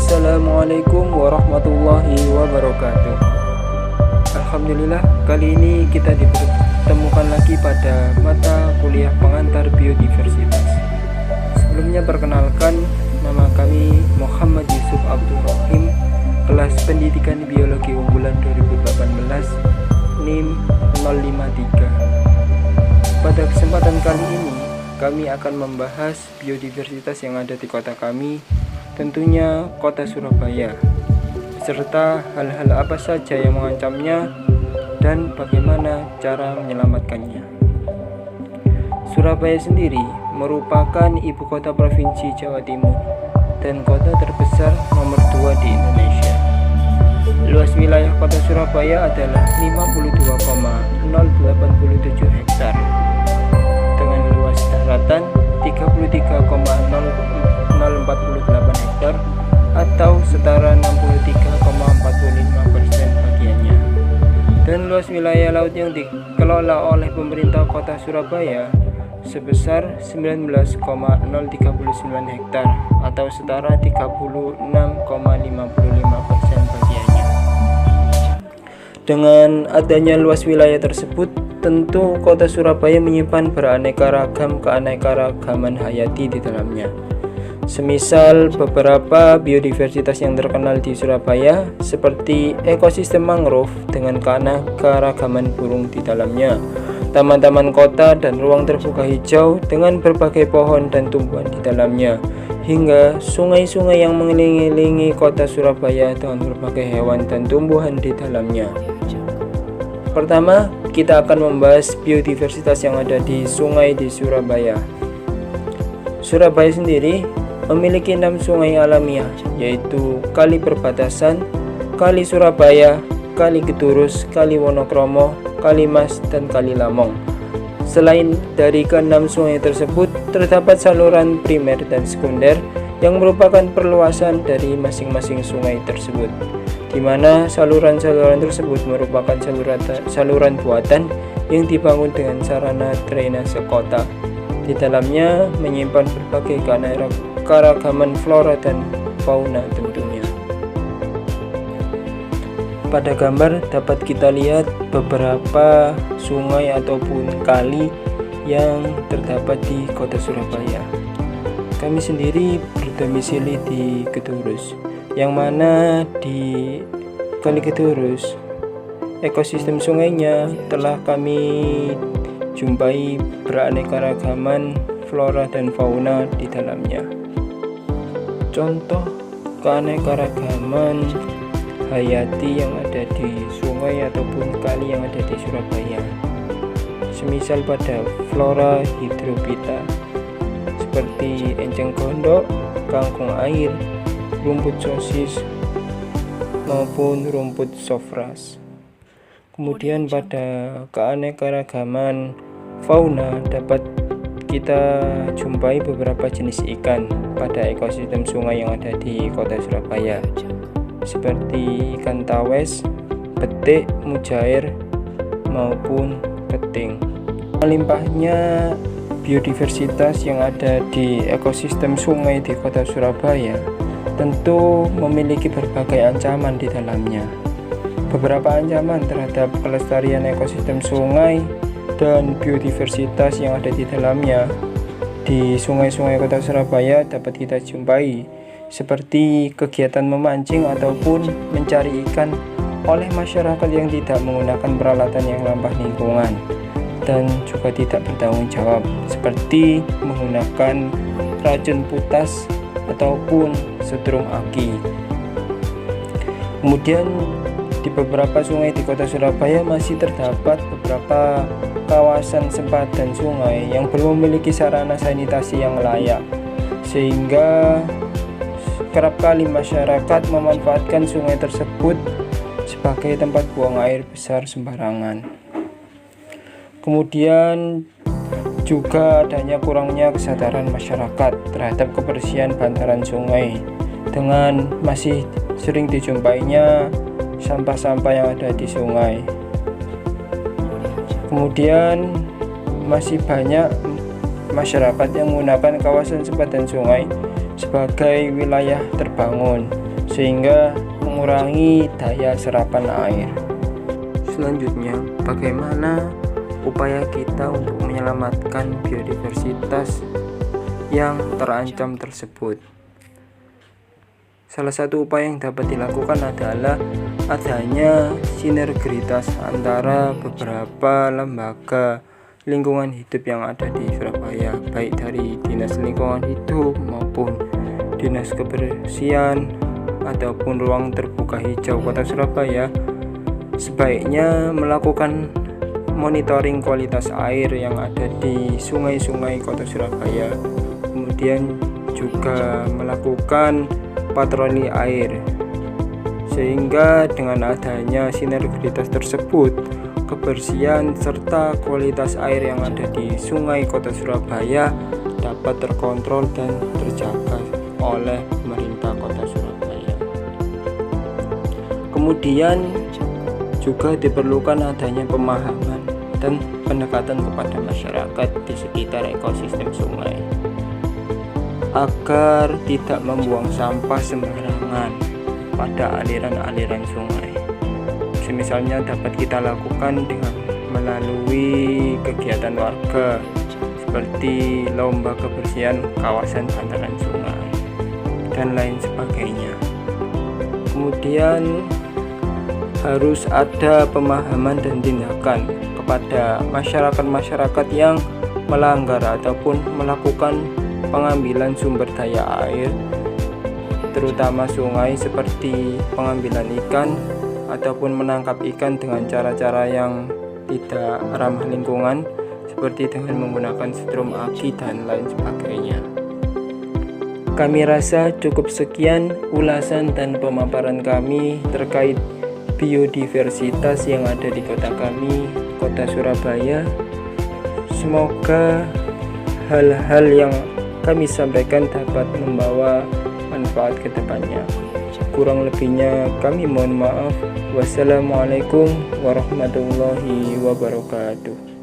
Assalamualaikum warahmatullahi wabarakatuh. Alhamdulillah, kali ini kita dipertemukan lagi pada mata kuliah pengantar biodiversitas. Sebelumnya perkenalkan, nama kami Muhammad Yusuf Abdul Rahim, kelas pendidikan biologi unggulan 2018, NIM 053. Pada kesempatan kali ini, kami akan membahas biodiversitas yang ada di kota kami, tentunya kota Surabaya, serta hal-hal apa saja yang mengancamnya dan bagaimana cara menyelamatkannya. Surabaya sendiri merupakan ibu kota provinsi Jawa Timur dan kota terbesar nomor 2 di Indonesia. Luas wilayah kota Surabaya adalah 52,087 hektar dengan luas daratan 33,048 hektar atau setara 63,45% bagiannya. Dan luas wilayah laut yang dikelola oleh pemerintah kota Surabaya sebesar 19,039 hektar atau setara 36,55% bagiannya. Dengan adanya luas wilayah tersebut, tentu kota Surabaya menyimpan keanekaragaman hayati di dalamnya. Semisal beberapa biodiversitas yang terkenal di Surabaya seperti ekosistem mangrove dengan keanekaragaman burung di dalamnya, taman-taman kota dan ruang terbuka hijau dengan berbagai pohon dan tumbuhan di dalamnya, hingga sungai-sungai yang mengelilingi kota Surabaya dengan berbagai hewan dan tumbuhan di dalamnya. Pertama, kita akan membahas biodiversitas yang ada di sungai di Surabaya. Surabaya sendiri memiliki 6 sungai alamiah, yaitu Kali Perbatasan, Kali Surabaya, Kali Keturus, Kali Wonokromo, Kali Mas, dan Kali Lamong. Selain dari ke-6 sungai tersebut, terdapat saluran primer dan sekunder yang merupakan perluasan dari masing-masing sungai tersebut, di mana saluran-saluran tersebut merupakan saluran buatan yang dibangun dengan sarana drainase kota. Di dalamnya menyimpan berbagai keanekaragaman flora dan fauna tentunya. Pada gambar dapat kita lihat beberapa sungai ataupun kali yang terdapat di kota Surabaya. Kami sendiri berdomisili di Keturus, yang mana di Kali Keturus ekosistem sungainya telah kami jumpai beraneka-ragaman flora dan fauna di dalamnya. Contoh keanekaragaman hayati yang ada di sungai ataupun kali yang ada di Surabaya, semisal pada flora hidropita seperti enceng gondok, kangkung air, rumput sosis maupun rumput sofras. Kemudian pada keanekaragaman fauna dapat kita jumpai beberapa jenis ikan pada ekosistem sungai yang ada di kota Surabaya, seperti ikan tawes, betik, mujair maupun keting. Melimpahnya biodiversitas yang ada di ekosistem sungai di kota Surabaya tentu memiliki berbagai ancaman di dalamnya. Beberapa ancaman terhadap kelestarian ekosistem sungai dan biodiversitas yang ada di dalamnya di sungai-sungai kota Surabaya dapat kita jumpai, seperti kegiatan memancing ataupun mencari ikan oleh masyarakat yang tidak menggunakan peralatan yang ramah lingkungan dan juga tidak bertanggung jawab, seperti menggunakan racun putas ataupun setrum aki. Kemudian di beberapa sungai di kota Surabaya masih terdapat beberapa kawasan sempadan sungai yang belum memiliki sarana sanitasi yang layak, sehingga kerap kali masyarakat memanfaatkan sungai tersebut sebagai tempat buang air besar sembarangan. Kemudian juga adanya kurangnya kesadaran masyarakat terhadap kebersihan bantaran sungai, dengan masih sering dijumpainya sampah-sampah yang ada di sungai. Kemudian masih banyak masyarakat yang menggunakan kawasan sempadan sungai sebagai wilayah terbangun, sehingga mengurangi daya serapan air. Selanjutnya, bagaimana upaya kita untuk menyelamatkan biodiversitas yang terancam tersebut? Salah satu upaya yang dapat dilakukan adalah adanya sinergitas antara beberapa lembaga lingkungan hidup yang ada di Surabaya, baik dari Dinas Lingkungan Hidup maupun Dinas Kebersihan ataupun Ruang Terbuka Hijau Kota Surabaya. Sebaiknya melakukan monitoring kualitas air yang ada di sungai-sungai Kota Surabaya, kemudian juga melakukan patroli air, sehingga dengan adanya sinergitas tersebut, kebersihan serta kualitas air yang ada di sungai Kota Surabaya dapat terkontrol dan terjaga oleh pemerintah Kota Surabaya. Kemudian juga diperlukan adanya pemahaman dan pendekatan kepada masyarakat di sekitar ekosistem sungai, agar tidak membuang sampah sembarangan pada aliran-aliran sungai. Misalnya dapat kita lakukan dengan melalui kegiatan warga seperti lomba kebersihan kawasan bantaran sungai dan lain sebagainya. Kemudian harus ada pemahaman dan tindakan kepada masyarakat-masyarakat yang melanggar ataupun melakukan pengambilan sumber daya air, terutama sungai, seperti pengambilan ikan ataupun menangkap ikan dengan cara-cara yang tidak ramah lingkungan, seperti dengan menggunakan setrum aki dan lain sebagainya. Kami rasa cukup sekian ulasan dan pemaparan kami terkait biodiversitas yang ada di kota kami, Kota Surabaya. Semoga hal-hal yang kami sampaikan dapat membawa manfaat ke depannya. Kurang lebihnya kami mohon maaf. Wassalamualaikum warahmatullahi wabarakatuh.